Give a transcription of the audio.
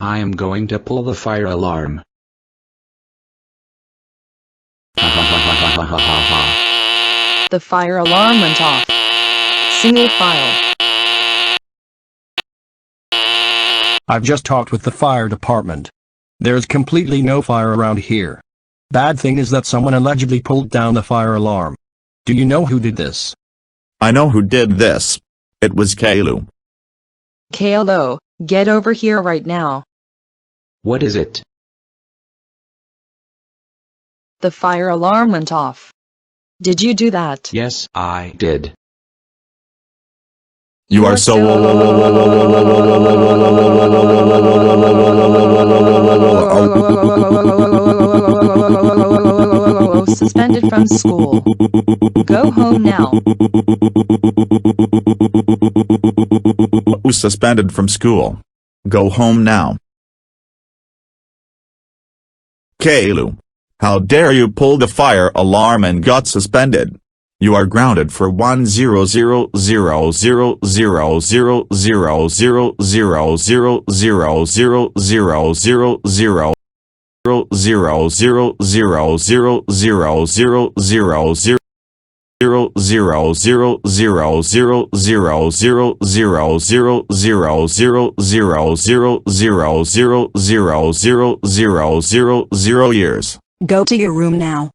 I am going to pull the fire alarm. Ha ha ha ha ha ha ha ha. The fire alarm went off. Single file. I've just talked with the fire department. There's completely no fire around here. Bad thing is that someone allegedly pulled down the fire alarm. Do you know who did this? I know who did this. It was Caillou. Caillou, get over here right now. What is it? The fire alarm went off. Did you do that? Yes, I did. You are so suspended from school. Go home now. suspended from school. Go home now. Caillou, how dare you pull the fire alarm and got suspended? You are grounded for 100,000,000,000,000,000,000,000,000,000,000,000,000,000,000,000,000,000,000,000 years. Go to your room now.